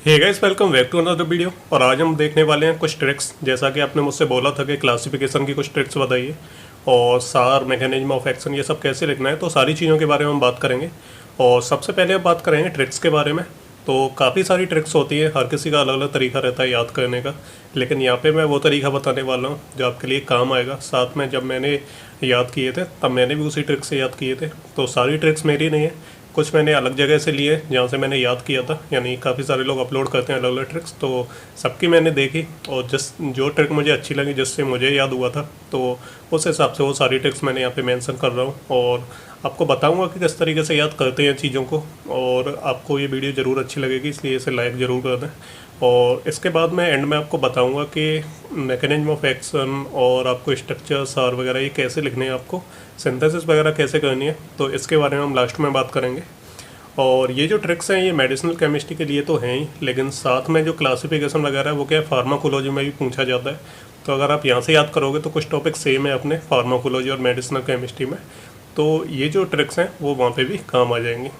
Hey guys, welcome back to another video. और आज हम देखने वाले हैं कुछ ट्रिक्स। जैसा कि आपने मुझसे बोला था कि क्लासिफिकेशन की कुछ ट्रिक्स बताइए और सार मैकेनिज्म ऑफ एक्शन ये सब कैसे लिखना है, तो सारी चीज़ों के बारे में हम बात करेंगे। और सबसे पहले हम बात करेंगे ट्रिक्स के बारे में। तो काफ़ी सारी ट्रिक्स होती हैं, हर किसी का अलग अलग तरीका रहता है याद करने का, लेकिन यहाँ पे मैं वो तरीका बताने वाला हूँ जो आपके लिए काम आएगा। साथ में जब मैंने याद किए थे तब मैंने भी उसी ट्रिक से याद किए थे, तो सारी ट्रिक्स मेरी नहीं है, कुछ मैंने अलग जगह से लिए जहाँ से मैंने याद किया था। यानी काफ़ी सारे लोग अपलोड करते हैं अलग अलग ट्रिक्स, तो सबकी मैंने देखी और जो ट्रिक मुझे अच्छी लगी, जिससे मुझे याद हुआ था, तो उस हिसाब से वो सारी ट्रिक्स मैंने यहाँ पे मेंशन कर रहा हूँ और आपको बताऊँगा कि किस तरीके से याद करते हैं चीज़ों को। और आपको ये वीडियो ज़रूर अच्छी लगेगी, इसलिए इसे लाइक ज़रूर कर दें। और इसके बाद मैं एंड में आपको बताऊंगा कि मैकेनिज्म ऑफ एक्शन और आपको स्ट्रक्चर सार वगैरह ये कैसे लिखने हैं, आपको सिंथेसिस वगैरह कैसे करनी है, तो इसके बारे में हम लास्ट में बात करेंगे। और ये जो ट्रिक्स हैं ये मेडिसिनल केमिस्ट्री के लिए तो हैं ही, लेकिन साथ में जो क्लासिफिकेशन वगैरह है वो क्या है, फार्माकोलॉजी में भी पूछा जाता है। तो अगर आप यहाँ से याद करोगे तो कुछ टॉपिक सेम है अपने फार्माकोलॉजी और मेडिसिनल केमिस्ट्री में, तो ये जो ट्रिक्स हैं वो वहाँ पे भी काम आ जाएंगी।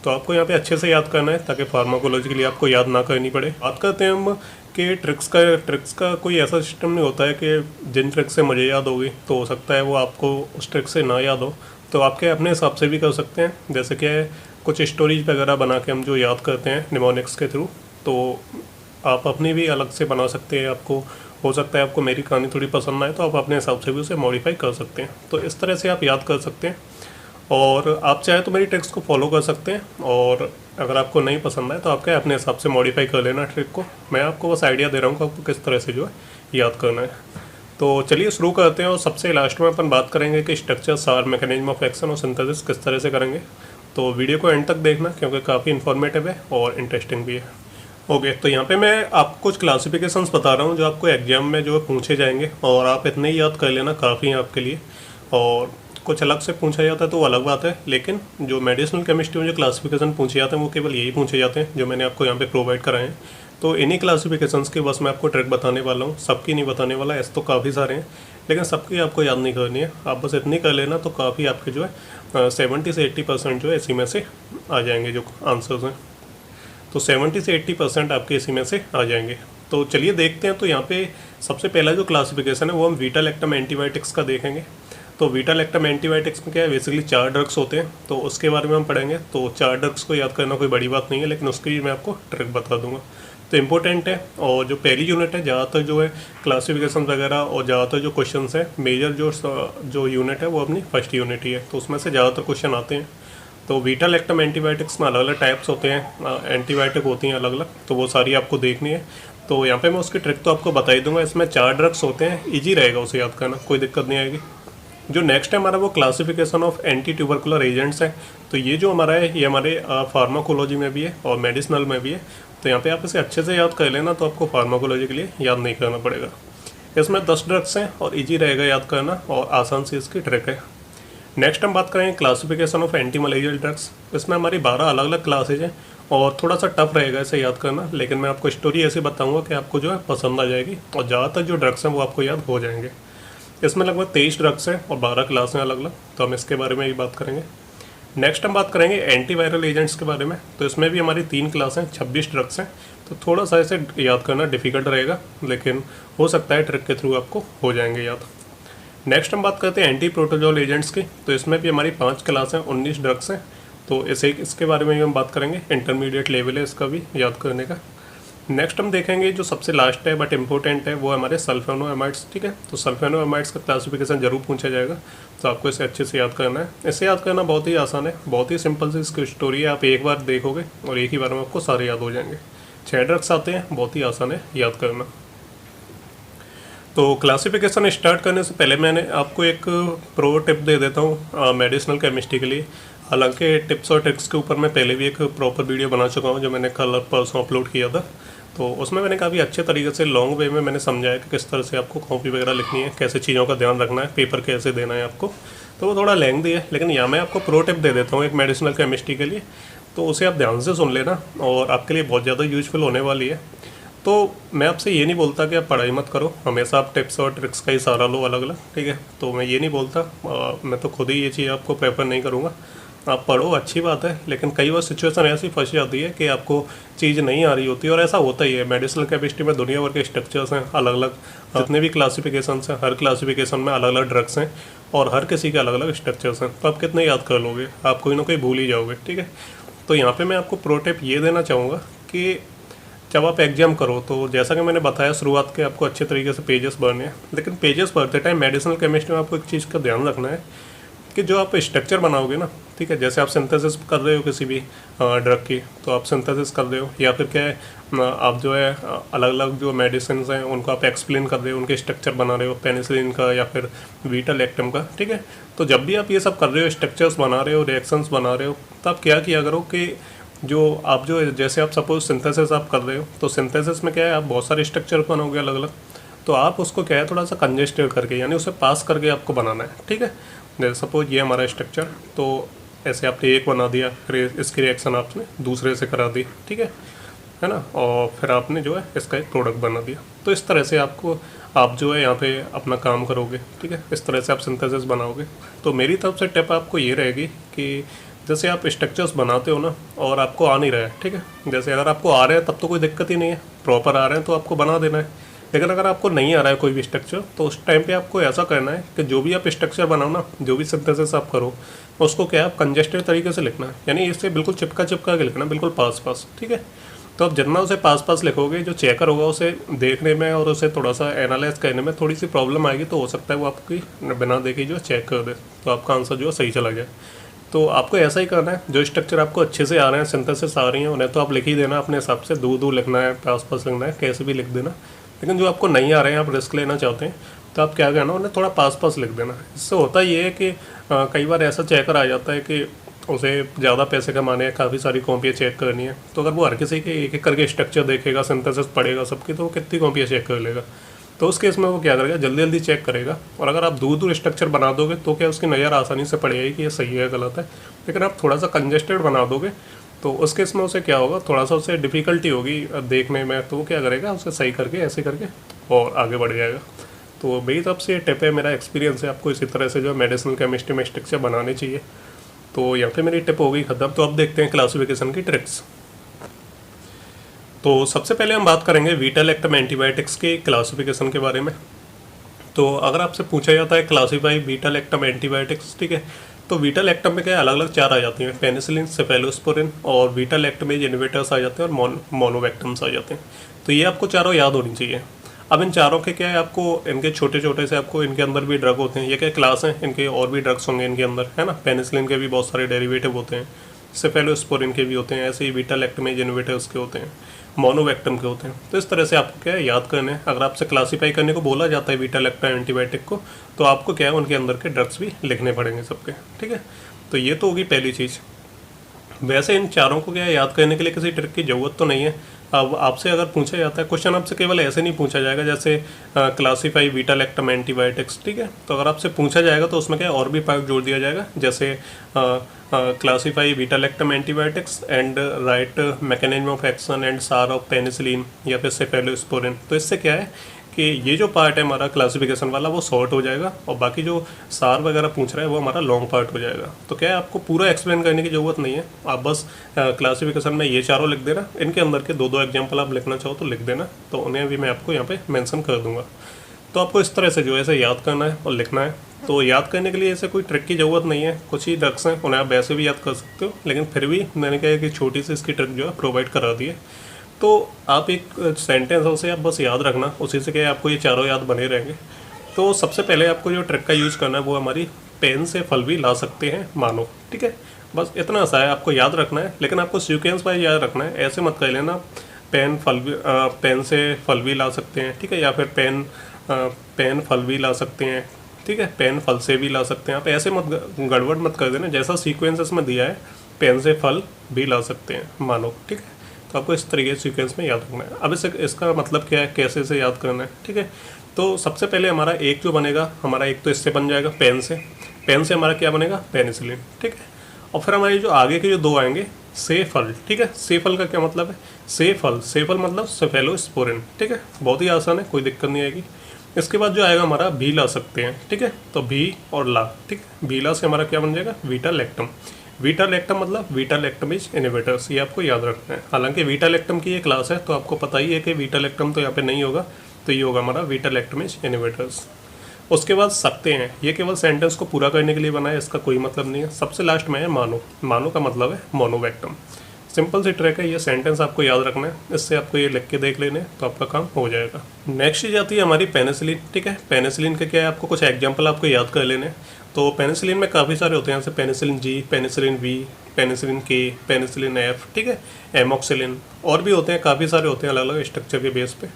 तो आपको यहाँ पे अच्छे से याद करना है ताकि फार्माकोलॉजी के लिए आपको याद ना करनी पड़े। बात करते हैं हम कि ट्रिक्स का कोई ऐसा सिस्टम नहीं होता है कि जिन ट्रिक्स से मुझे याद होगी तो हो सकता है वो आपको उस ट्रिक से ना याद हो, तो आपके अपने हिसाब से भी कर सकते हैं। जैसे कि कुछ स्टोरीज वगैरह बना के हम जो याद करते हैं निमोनिक्स के थ्रू, तो आप अपनी भी अलग से बना सकते हैं। आपको हो सकता है आपको मेरी कहानी थोड़ी पसंद ना आए तो आप अपने हिसाब से भी उसे मॉडिफाई कर सकते हैं। तो इस तरह से आप याद कर सकते हैं और आप चाहे तो मेरी ट्रिक्स को फॉलो कर सकते हैं, और अगर आपको नहीं पसंद आए तो आपके अपने हिसाब से मॉडिफाई कर लेना ट्रिक को। मैं आपको बस आइडिया दे रहा हूँ कि आपको किस तरह से जो है याद करना है। तो चलिए शुरू करते हैं और सबसे लास्ट में अपन बात करेंगे कि स्ट्रक्चर सार मैकेनिज्म ऑफ एक्शन और सिंथेसिस किस तरह से करेंगे। तो वीडियो को एंड तक देखना क्योंकि काफ़ी इन्फॉर्मेटिव है और इंटरेस्टिंग भी है। ओके, तो यहाँ पे मैं आपको कुछ क्लासिफिकेशंस बता रहा हूँ जो आपको एग्जाम में जो है पूछे जाएंगे, और आप इतने ही याद कर लेना काफ़ी है आपके लिए। और कुछ अलग से पूछा जाता है तो वो अलग बात है, लेकिन जो मेडिसिनल केमिस्ट्री में जो क्लासिफिकेशन पूछे जाते हैं वो केवल यही पूछे जाते हैं जो मैंने आपको यहाँ पे प्रोवाइड कराए हैं। तो इन्हीं क्लासिफिकेशंस के बस मैं आपको ट्रिक बताने वाला हूँ, सबकी नहीं बताने वाला। ऐसे तो काफ़ी सारे हैं लेकिन सबकी आपको याद नहीं करनी है, आप बस इतनी कर लेना तो काफ़ी आपके जो है 70 से 80% जो है इसी में से आ जाएंगे जो आंसर्स हैं। तो 70 से 80% आपके इसी में से आ जाएंगे। तो चलिए देखते हैं। तो यहाँ पे सबसे पहला जो क्लासिफिकेशन है वो हम वीटा लैक्टम एंटीबायोटिक्स का देखेंगे। तो वीटा लैक्टम एंटीबायोटिक्स में क्या है, बेसिकली 4 ड्रग्स होते हैं, तो उसके बारे में हम पढ़ेंगे। तो 4 ड्रग्स को याद करना कोई बड़ी बात नहीं है, लेकिन उसकी भी मैं आपको ट्रिक बता दूंगा। तो इम्पोर्टेंट है। और जो पहली यूनिट है, ज़्यादातर जो है क्लासिफिकेशन वगैरह और ज़्यादातर जो क्वेश्चन है, मेजर जो यूनिट है वो अपनी फर्स्ट यूनिट ही है, तो उसमें से ज़्यादातर क्वेश्चन आते हैं। तो वीटा लैक्टम एंटीबायोटिक्स में अलग अलग टाइप्स होते हैं, एंटीबायोटिक होती हैं अलग अलग, तो वो सारी आपको देखनी है। तो यहाँ पे मैं उसकी ट्रिक तो आपको बता ही दूंगा। इसमें 4 ड्रग्स होते हैं, ईजी रहेगा उसे याद करना, कोई दिक्कत नहीं आएगी। जो नेक्स्ट है हमारा वो classification of anti tubercular agents है। तो ये जो हमारा है ये हमारे फार्माकोलॉजी में भी है और मेडिसिनल में भी है। तो यहाँ पे आप इसे अच्छे से याद कर लेना, तो आपको फार्माकोलॉजी के लिए याद नहीं करना पड़ेगा। इसमें 10 ड्रग्स हैं और इजी रहेगा याद करना और आसान सी इसकी ट्रिक है। नेक्स्ट हम बात करेंगे classification of anti malarial drugs. इसमें हमारी 12 अलग अलग क्लासेज हैं और थोड़ा सा टफ रहेगा इसे याद करना, लेकिन मैं आपको स्टोरी ऐसे बताऊंगा कि आपको जो है पसंद आ जाएगी और ज़्यादातर जो ड्रग्स हैं वो आपको याद हो जाएंगे। इसमें लगभग 23 ड्रग्स हैं और 12 क्लास हैं अलग अलग, तो हम इसके बारे में भी बात करेंगे। नेक्स्ट हम बात करेंगे एंटीवायरल एजेंट्स के बारे में। तो इसमें भी हमारी 3 क्लास हैं, 26 ड्रग्स हैं, तो थोड़ा सा इसे याद करना डिफिकल्ट रहेगा, लेकिन हो सकता है ट्रिक के थ्रू आपको हो जाएंगे याद। नेक्स्ट हम बात करते हैं एंटी प्रोटोजोल एजेंट्स की। तो इसमें भी हमारी 5 क्लास हैं, 19 ड्रग्स हैं, तो इसके बारे में भी हम बात करेंगे। इंटरमीडिएट लेवल है इसका भी याद करने का। नेक्स्ट हम देखेंगे जो सबसे लास्ट है बट इम्पोर्टेंट है, वो हमारे सल्फेनोएमाइड्स। ठीक है, तो सल्फेनोएमाइड्स का क्लासिफिकेशन जरूर पूछा जाएगा, तो आपको इसे अच्छे से याद करना है। इसे याद करना बहुत ही आसान है, बहुत ही सिंपल सी इसकी स्टोरी है, आप एक बार देखोगे और एक ही बार में आपको सारे याद हो जाएंगे। 6 ड्रग्स आते हैं, बहुत ही आसान है याद करना। तो क्लासिफिकेशन स्टार्ट करने से पहले मैंने आपको एक प्रो टिप दे देता हूँ मेडिसिनल केमिस्ट्री के लिए। हालांकि टिप्स और ट्रिक्स के ऊपर मैं पहले भी एक प्रॉपर वीडियो बना चुका हूँ जो मैंने कल परसों अपलोड किया था, तो उसमें मैंने काफ़ी अच्छे तरीके से लॉन्ग वे में मैंने समझाया कि किस तरह से आपको कॉपी वगैरह लिखनी है, कैसे चीज़ों का ध्यान रखना है, पेपर कैसे देना है आपको। तो वो थोड़ा लेंथी है, लेकिन यहाँ मैं आपको प्रो टिप दे देता हूँ एक मेडिसिनल केमिस्ट्री के लिए, तो उसे आप ध्यान से सुन लेना और आपके लिए बहुत ज़्यादा यूजफुल होने वाली है। तो मैं आपसे ये नहीं बोलता कि आप पढ़ाई मत करो, हमेशा आप टिप्स और ट्रिक्स का ही सहारा लो अलग अलग, ठीक है। तो मैं ये नहीं बोलता, मैं तो खुद ही ये चीज़ आपको प्रेफर नहीं करूँगा। आप पढ़ो अच्छी बात है, लेकिन कई बार सिचुएशन ऐसी फंस जाती है कि आपको चीज़ नहीं आ रही होती है, और ऐसा होता ही है। मेडिसिनल केमिस्ट्री में दुनिया भर के स्ट्रक्चर्स हैं अलग अलग, जितने भी क्लासिफिकेशंस हैं हर क्लासिफिकेशन में अलग अलग ड्रग्स हैं और हर किसी के अलग अलग स्ट्रक्चर्स हैं। तो आप कितने याद कर लोगे, आप कोई ना कोई भूल ही जाओगे, ठीक है। तो यहाँ पे मैं आपको प्रो टिप ये देना चाहूँगा कि जब आप एग्जाम करो तो जैसा कि मैंने बताया शुरुआत के आपको अच्छे तरीके से पेजेस भरने हैं, लेकिन पेजेस भरते टाइम मेडिसिनल केमिस्ट्री में आपको एक चीज़ का ध्यान रखना है कि जो आप स्ट्रक्चर बनाओगे ना, ठीक है, जैसे आप सिंथेसिस कर रहे हो किसी भी ड्रग की, तो आप सिंथेसिस कर रहे हो, या फिर क्या है आप जो है अलग अलग जो मेडिसिन हैं उनको आप एक्सप्लेन कर रहे हो, उनके स्ट्रक्चर बना रहे हो, पेनिसिलिन का या फिर बीटा लैक्टम का, ठीक है। तो जब भी आप ये सब कर रहे हो, स्ट्रक्चर्स बना रहे हो, रिएक्शंस बना रहे हो, तो आप क्या किया करो कि जो जैसे आप सपोज सिंथेसिस आप कर रहे हो, तो सिंथेसिस में क्या है आप बहुत सारे स्ट्रक्चर बनाओगे अलग अलग, तो आप उसको क्या है थोड़ा सा कंजेस्टेड करके, यानी उसे पास करके आपको बनाना है, ठीक है। जैसे सपोज ये हमारा स्ट्रक्चर, तो ऐसे आपने एक बना दिया, फिर इसकी रिएक्शन आपने दूसरे से करा दी, ठीक है ना, और फिर आपने जो है इसका एक प्रोडक्ट बना दिया। तो इस तरह से आप जो है यहाँ पे अपना काम करोगे, ठीक है, इस तरह से आप सिंथेसिस बनाओगे। तो मेरी तरफ से टिप आपको ये रहेगी कि जैसे आप स्ट्रक्चर्स बनाते हो ना और आपको आ नहीं रहा है, ठीक है, जैसे अगर आपको आ रहा है तब तो कोई दिक्कत ही नहीं है, प्रॉपर आ रहे हैं तो आपको बना देना है। लेकिन अगर आपको नहीं आ रहा है कोई भी स्ट्रक्चर, तो उस टाइम पे आपको ऐसा करना है कि जो भी आप स्ट्रक्चर बनाओ ना, जो भी सिंथेसिस आप करो, उसको क्या आप कंजेस्टेड तरीके से लिखना है, यानी इससे बिल्कुल चिपका चिपका के लिखना, बिल्कुल पास पास, ठीक है। तो आप जितना उसे पास पास लिखोगे, जो चेकर होगा उसे देखने में और उसे थोड़ा सा एनालाइज करने में थोड़ी सी प्रॉब्लम आएगी, तो हो सकता है वो आपकी बिना देखे जो चेक कर दे, तो आपका आंसर जो है सही चला जाए। तो आपको ऐसा ही करना है, जो स्ट्रक्चर आपको अच्छे से आ रहे हैं, सिंथेसिस आ रही हैं, उन्हें तो आप लिख ही देना अपने हिसाब से, दूर दूर लिखना है, पास पास लिखना है, कैसे भी लिख देना। लेकिन जो आपको नहीं आ रहे हैं, आप रिस्क लेना चाहते हैं, तो आप क्या करना, उन्हें थोड़ा पास पास लिख देना। इससे होता ये है कि कई बार ऐसा चेकर आ जाता है कि उसे ज़्यादा पैसे कमाने हैं, काफ़ी सारी कॉपियाँ चेक करनी है, तो अगर वो हर किसी के एक एक करके स्ट्रक्चर देखेगा, सिंथेसिस पढ़ेगा सबकी, तो वो कितनी कॉपियाँ चेक कर लेगा। तो उस केस में वो क्या करेगा, जल्दी जल्दी चेक करेगा, और अगर आप दूर दूर स्ट्रक्चर बना दोगे तो क्या उसकी नज़र आसानी से पड़ जाएगी कि ये सही है गलत है। लेकिन आप थोड़ा सा कंजेस्टेड बना दोगे तो उस केस में उसे क्या होगा, थोड़ा सा उसे डिफ़िकल्टी होगी देखने में, तो वो क्या करेगा, उसे सही करके ऐसे करके और आगे बढ़ जाएगा। तो मेरी तरफ से टिप है, मेरा एक्सपीरियंस है, आपको इसी तरह से जो मेडिसिनल केमिस्ट्री में स्ट्रक्चर बनाने चाहिए। तो यहाँ पे मेरी टिप हो गई खत्म। तो अब देखते हैं क्लासिफिकेशन की ट्रिक्स। तो सबसे पहले हम बात करेंगे बीटा लैक्टम एंटीबायोटिक्स के क्लासिफिकेशन के बारे में। तो अगर आपसे पूछा जाता है क्लासीफाई बीटा लैक्टम एंटीबायोटिक्स, ठीक है, तो बीटा लैक्टम में क्या अलग अलग चार आ जाती हैं, पेनिसिलिन, सेफेलोस्पोरिन और बीटा लैक्टमेज इनहिबिटर्स आ जाते हैं, और मोनोवेक्टम्स आ जाते हैं। तो ये आपको चारों याद होनी चाहिए। अब इन चारों के क्या है, आपको इनके छोटे छोटे से आपको इनके अंदर भी ड्रग होते हैं, ये क्या क्लास हैं, इनके और भी ड्रग्स होंगे इनके अंदर, है ना। पेनिसिलिन के भी बहुत सारे डेरिवेटिव होते हैं, सेफेलोस्पोरिन के भी होते हैं, ऐसे ही बीटा लैक्टमेज इनहिबिटर्स के होते हैं, मोनोवेक्टम के होते हैं। तो इस तरह से आपको क्या है याद करने हैं। अगर आपसे क्लासीफाई करने को बोला जाता है बीटा लैक्टम एंटीबायोटिक को, तो आपको क्या है उनके अंदर के ड्रग्स भी लिखने पड़ेंगे सबके, ठीक है। तो ये तो होगी पहली चीज़। वैसे इन चारों को क्या है याद करने के लिए किसी ट्रिक की ज़रूरत तो नहीं है। अब आपसे अगर पूछा जाता है क्वेश्चन, आपसे केवल ऐसे नहीं पूछा जाएगा जैसे क्लासीफाई बीटा लैक्टम एंटीबायोटिक्स, ठीक है। तो अगर आपसे पूछा जाएगा तो उसमें क्या है और भी पार्ट जोड़ दिया जाएगा, जैसे classify beta lactam antibiotics and right mechanism of action and सार ऑफ पेनिसिलिन या फिर सेफेलोस्पोरिन। तो इससे क्या है कि ये जो पार्ट है हमारा क्लासिफिकेशन वाला वो शॉर्ट हो जाएगा, और बाकी जो सार वगैरह पूछ रहा है वो हमारा लॉन्ग पार्ट हो जाएगा। तो क्या है आपको पूरा एक्सप्लेन करने की ज़रूरत नहीं है, आप बस क्लासिफिकेशन में ये चारों लिख देना, इनके अंदर के दो दो एग्जाम्पल आप लिखना चाहो तो लिख देना, तो उन्हें भी मैं आपको यहाँ पे मेंशन कर दूंगा। तो आपको इस तरह से जो है ऐसे याद करना है और लिखना है। तो याद करने के लिए ऐसे कोई ट्रिक की ज़रूरत नहीं है, कुछ ही ड्रग्स हैं उन्हें आप वैसे भी याद कर सकते हो, लेकिन फिर भी मैंने क्या है कि छोटी सी इसकी ट्रिक जो है प्रोवाइड करा दी है। तो आप एक सेंटेंस है उसे आप बस याद रखना, उसी से क्या है आपको ये चारों याद बने रहेंगे। तो सबसे पहले आपको जो ट्रिक का यूज़ करना है वो हमारी पेन से फल भी ला सकते हैं मानो, ठीक है। बस इतना सा है, आपको याद रखना है, लेकिन आपको सीक्वेंस वाइज याद रखना है। ऐसे मत कर लेना पेन से फल भी ला सकते हैं, ठीक है, या फिर पेन फल भी ला सकते हैं, ठीक है, पेन फल से भी ला सकते हैं। आप ऐसे मत गड़बड़ मत कर देना, जैसा सीक्वेंस इसमें दिया है पेन से फल भी ला सकते हैं मानो, ठीक है। तो आपको इस तरीके से सीक्वेंस में याद रखना है। अब इसका मतलब क्या है, कैसे से याद करना है, ठीक है। तो सबसे पहले हमारा एक जो बनेगा, हमारा एक तो इससे बन जाएगा पेन से हमारा क्या बनेगा, पेनिसिलिन, ठीक है। और फिर हमारे जो आगे के जो दो आएंगे सेफल, ठीक है। सेफल का क्या मतलब है, सेफल मतलब सेफेलोस्पोरिन, ठीक है, बहुत ही आसान है, कोई दिक्कत नहीं आएगी। इसके बाद जो आएगा हमारा भी ला सकते हैं, ठीक है, तो भी और ला, ठीक है, भी ला से हमारा क्या बन जाएगा, बीटा लैक्टम। वीटा लैक्टम मतलब वीटा लैक्टमेज इनहिबिटर्स, ये आपको याद रखना है। हालांकि वीटा लैक्टम की ये क्लास है तो आपको पता ही है कि वीटा लैक्टम तो यहाँ पे नहीं होगा, तो ये होगा हमारा वीटा लैक्टमेज इनहिबिटर्स। उसके बाद सकते हैं, ये केवल सेंटेंस को पूरा करने के लिए बना है, इसका कोई मतलब नहीं है। सबसे लास्ट में है मानो, मानो का मतलब है मोनोवैक्टम। सिंपल सी ट्रिक है, ये सेंटेंस आपको याद रखना है, इससे आपको ये लिख के देख लेने तो आपका काम हो जाएगा। नेक्स्ट चीज आती है हमारी पेनिसिलिन। ठीक है, पेनिसिलिन के क्या है, आपको कुछ एग्जांपल आपको याद कर लेने। तो पेनिसिलिन में काफ़ी सारे होते हैं, जैसे penicillin G, penicillin V, penicillin के, पेनिसिलिन एफ, ठीक है, एमोक्सिलिन, और भी होते हैं, काफ़ी सारे होते हैं अलग अलग स्ट्रक्चर के बेस पे।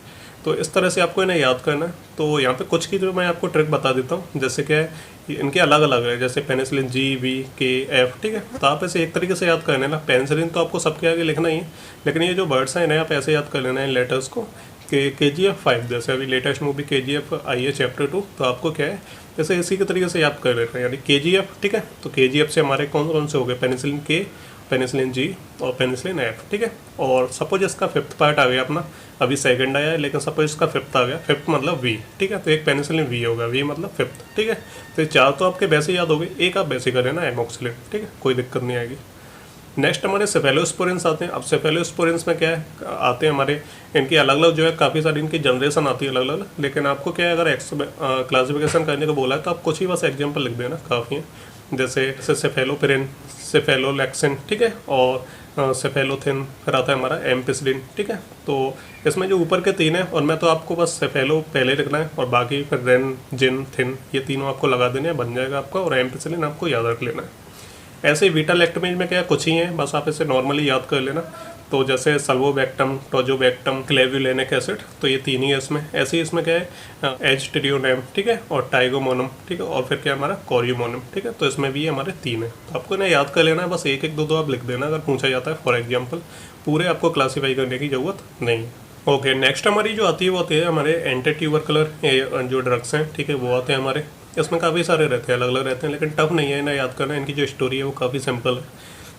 तो इस तरह से आपको इन्हें याद करना है। तो यहाँ पे कुछ की जो मैं आपको ट्रिक बता देता हूँ, जैसे क्या है इनके अलग अलग है, जैसे पेनिसिलिन जी, वी, के, एफ, ठीक है। तो आप ऐसे एक तरीके से याद कर लेना। पेनिसिलिन तो आपको सबके आगे लिखना ही है, लेकिन ये जो वर्ड्स हैं इन्हें आप ऐसे याद कर लेना है इन लेटर्स को, कि KGF5, जैसे अभी लेटेस्ट मूवी KGF आई है चैप्टर 2, तो आपको क्या है जैसे इसी के तरीके से याद कर लेना है, यानी KGF, ठीक है। तो KGF से हमारे कौन कौन से हो गए, पेनिसिलिन के, पेनिसिलिन जी और पेनिसिलिन एफ, ठीक है। और सपोज इसका फिफ्थ पार्ट आ गया अपना, अभी सेकंड आया है लेकिन सपोज इसका फिफ्थ आ गया, फिफ्थ मतलब वी, ठीक है। तो एक पेनिसिलिन वी होगा, वी मतलब फिफ्थ, ठीक है। तो ये चार तो आपके वैसे याद हो गए, एक आप वैसे करें ना एमोक्सिलिन, ठीक है, कोई दिक्कत नहीं आएगी। नेक्स्ट हमारे सेफेलोस्पोरिन्स आते हैं। अब सेफेलोस्पोरिन्स में क्या है आते हैं हमारे, इनकी अलग अलग जो है काफ़ी सारी इनकी जनरेशन आती है अलग अलग, लेकिन आपको क्या है अगर क्लासिफिकेशन करने को बोला है तो आप कुछ ही बस एग्जांपल लिख देना, काफ़ी है। जैसे सेफेलोपिरिन, सेफेलोलैक्सिन, ठीक है, और सेफेलोथिन, फिर आता है हमारा एम्पिसिलिन, ठीक है। तो इसमें जो ऊपर के तीन है, उनमें तो आपको बस सेफेलो पहले लिखना है और बाकी फिर रेन, जिन, थिन, ये तीनों आपको लगा देने हैं, बन जाएगा आपका, और एम्पिसिलिन आपको याद रख लेना है। ऐसे ही वीटा लैक्टमेज में क्या है कुछ ही है, बस आप इसे नॉर्मली याद कर लेना। तो जैसे सल्वोबैक्टम, टोजोबैक्टम, क्लेव्युलेनिक एसिड, तो ये तीन ही है इसमें। ऐसे ही इसमें क्या है एजटेरियोनेम, ठीक है, और टाइगोमोनम, ठीक है, और फिर क्या है हमारा कोरियोमोनम, ठीक है। तो इसमें भी हमारे तीन है, तो आपको इन्हें याद कर लेना है, बस एक एक दो दो आप लिख देना अगर पूछा जाता है फॉर एग्जाम्पल, पूरे आपको क्लासीफाई करने की ज़रूरत नहीं। ओके, नेक्स्ट हमारी जो आती है वो आती है हमारे एंटी ट्यूबरकुलर जो ड्रग्स हैं, ठीक है, वो आते हैं हमारे। इसमें काफ़ी सारे रहते हैं, अलग अलग रहते हैं, लेकिन टफ नहीं है इन्हें याद करना। इनकी जो स्टोरी है वो काफ़ी सिंपल है।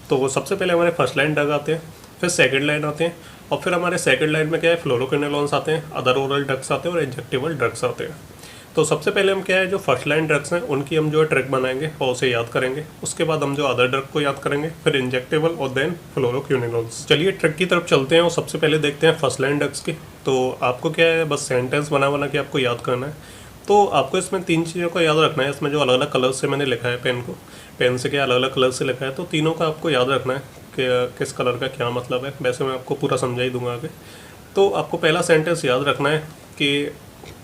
तो सबसे पहले हमारे फर्स्ट लाइन ड्रग आते हैं, फिर सेकंड लाइन आते हैं, और फिर हमारे सेकंड लाइन में क्या है फ्लोरोक्विनोलोन्स आते हैं, अदर ओरल ड्रग्स आते हैं और इंजेक्टेबल ड्रग्स आते हैं। तो सबसे पहले हम क्या है जो फर्स्ट लाइन ड्रग्स हैं उनकी हम जो है ट्रिक बनाएंगे और उसे याद करेंगे। उसके बाद हम जो अदर ड्रग को याद करेंगे, फिर इंजेक्टेबल और देन फ्लोरोक्विनोलोन्स। चलिए ट्रिक की तरफ चलते हैं और सबसे पहले देखते हैं फर्स्ट लाइन ड्रग्स की। तो आपको क्या है बस सेंटेंस बना के आपको याद करना है। तो आपको इसमें तीन चीज़ों को याद रखना है। इसमें जो अलग अलग कलर से मैंने लिखा है पेन से क्या अलग अलग कलर से लिखा है, तो तीनों का आपको याद रखना है कि किस कलर का क्या मतलब है। वैसे मैं आपको पूरा समझा ही दूंगा आगे। तो आपको पहला सेंटेंस याद रखना है कि